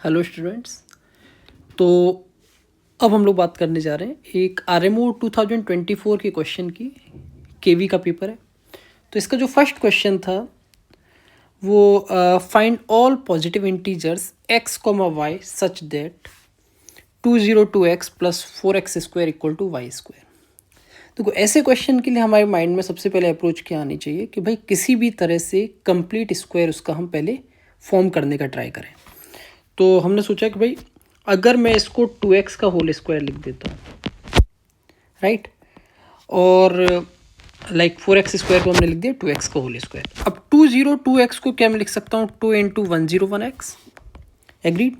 Hello students. तो अब हम लोग बात करने जा रहे हैं एक आरएमओ 2024 के क्वेश्चन की। केवी का पेपर है। तो इसका जो फर्स्ट क्वेश्चन था वो find all positive integers x, y such that 202x plus 4x square equal to y square. देखो ऐसे क्वेश्चन के लिए हमारे माइंड में सबसे पहले अप्रोच क्या आनी चाहिए कि भाई किसी भी तरह से कंप्लीट स्क्वायर उसका हम पहले फॉर्म करने का ट्राई करें। तो हमने सोचा कि भाई अगर मैं इसको 2x का होल स्क्वायर लिख देता हूँ, राइट, और लाइक 4x स्क्वायर को हमने लिख दिया 2x का होल स्क्वायर। अब 202x को क्या मैं लिख सकता हूँ 2 इंटू 101x। एग्रीड।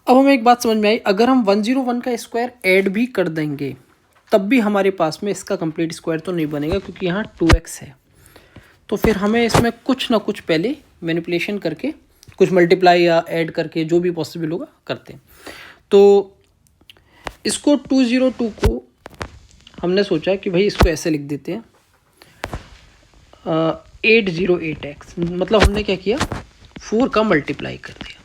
अब हमें एक बात समझ में आई, अगर हम 101 का स्क्वायर ऐड भी कर देंगे तब भी हमारे पास में इसका कंप्लीट स्क्वायर तो नहीं बनेगा क्योंकि यहाँ 2x है। तो फिर हमें इसमें कुछ ना कुछ पहले मैनिपुलेशन करके कुछ मल्टीप्लाई या ऐड करके जो भी पॉसिबल होगा करते हैं। तो इसको 202 को हमने सोचा कि भाई इसको ऐसे लिख देते हैं 808x। मतलब हमने क्या किया, 4 का मल्टीप्लाई कर दिया।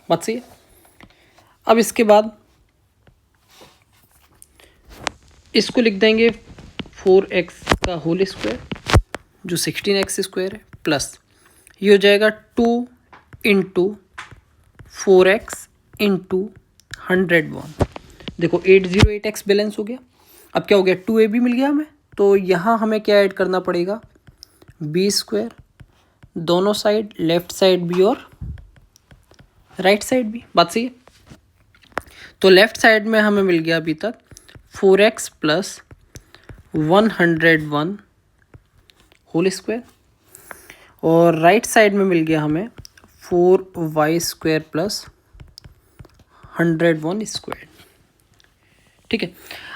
बात सही है। अब इसके बाद इसको लिख देंगे 4x का होल स्क्वायर जो 16x स्क्वायर है, प्लस ये हो जाएगा 2 इंटू 4x इंटू 101। देखो 808x बैलेंस हो गया। अब क्या हो गया, 2a भी मिल गया हमें। तो यहाँ हमें क्या ऐड करना पड़ेगा, b स्क्वायर, दोनों साइड, लेफ्ट साइड भी और राइट साइड भी। बात सही है। तो लेफ्ट साइड में हमें मिल गया अभी तक 4x प्लस 101 होल स्क्वायर, और राइट साइड में मिल गया हमें 4y स्क्वायर प्लस 101 स्क्वायर। ठीक है।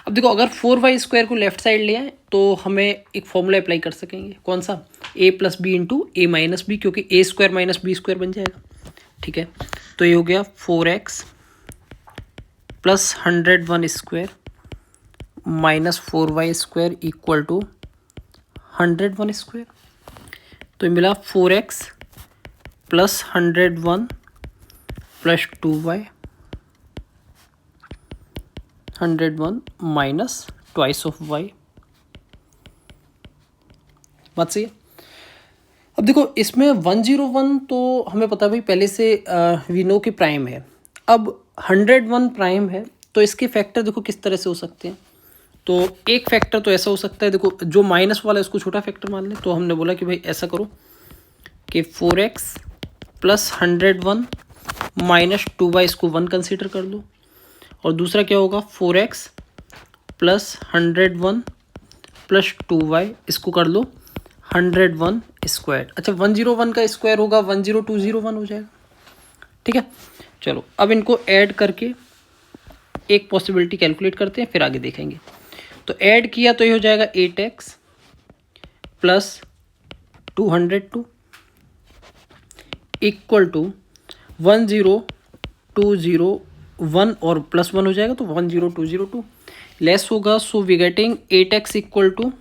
अब देखो अगर 4y स्क्वायर को लेफ्ट साइड ले आए तो हमें एक फॉर्मूला अप्लाई कर सकेंगे। कौन सा, a plus b into a minus b, क्योंकि a square minus b square बन जाएगा। ठीक है। तो ये हो गया 4x plus 101 square minus 4y square equal to 101 square. तो ये मिला 4x plus 101 plus 2y 101 minus twice of y। बात सही है। अब देखो इसमें 101 तो हमें पता है भाई पहले से वी नो कि प्राइम है। अब 101 प्राइम है तो इसके फैक्टर देखो किस तरह से हो सकते हैं। तो एक फैक्टर तो ऐसा हो सकता है, देखो जो माइनस वाला है उसको छोटा फैक्टर मान लें। तो हमने बोला कि भाई ऐसा करो कि 4x प्लस 101 माइनस 2y इसको 1 कंसिडर कर लो, और दूसरा क्या होगा 4x प्लस 101 प्लस 2y इसको कर लो 101 स्क्वायर। अच्छा 101 का स्क्वायर होगा 10201 हो जाएगा। ठीक है। चलो अब इनको ऐड करके एक पॉसिबिलिटी कैलकुलेट करते हैं, फिर आगे देखेंगे। तो ऐड किया तो ये हो जाएगा 8x प्लस 202 इक्वल टू 10201 और प्लस 1 हो जाएगा तो 10202 लेस होगा। So we getting 8x equal to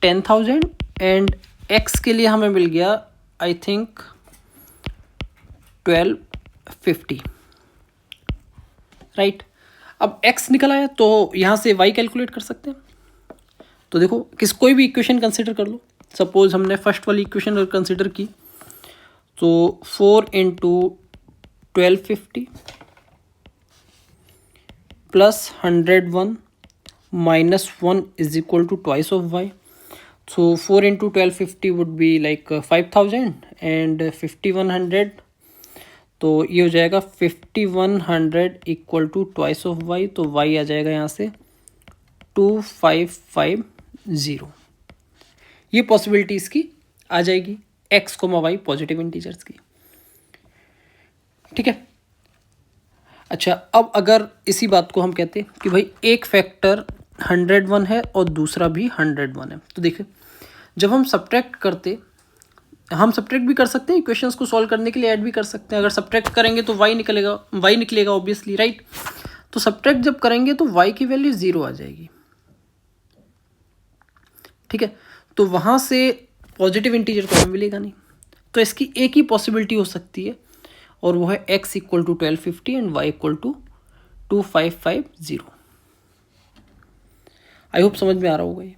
10,000 and x के लिए हमें मिल गया आई थिंक 1250, राइट। अब x निकल आया तो यहाँ से y कैलकुलेट कर सकते हैं। तो देखो कोई भी इक्वेशन कंसिडर कर लो। सपोज हमने फर्स्ट वाली इक्वेशन कंसिडर की तो 4 into 1250 plus 101 minus 1 is equal to twice of y। So 4 into 1250 would be like 5000 and 5100। तो ये हो जाएगा 5100 equal to twice of y। तो y आ जाएगा यहाँ से 2550। ये पॉसिबिलिटी इसकी आ जाएगी x, y पॉजिटिव इंटीजर्स की। ठीक है। अच्छा अब अगर इसी बात को हम कहते हैं कि भाई एक फैक्टर 101 है और दूसरा भी 101 है, तो देखिए जब हम सब्ट्रैक्ट करते, हम सब्ट्रैक्ट भी कर सकते हैं इक्वेशंस को सॉल्व करने के लिए, ऐड भी कर सकते हैं। अगर सब्ट्रैक्ट करेंगे तो y निकलेगा ऑब्वियसली, राइट। तो सब्ट्रैक्ट जब करेंगे तो y की वैल्यू 0 आ जाएगी। ठीक है। तो वहाँ से पॉजिटिव इंटीजर तो हमें मिलेगा नहीं, तो इसकी एक ही पॉसिबिलिटी हो सकती है और वो है x equal to 1250 and y equal to 2550। I hope समझ में आ रहा होगा ये।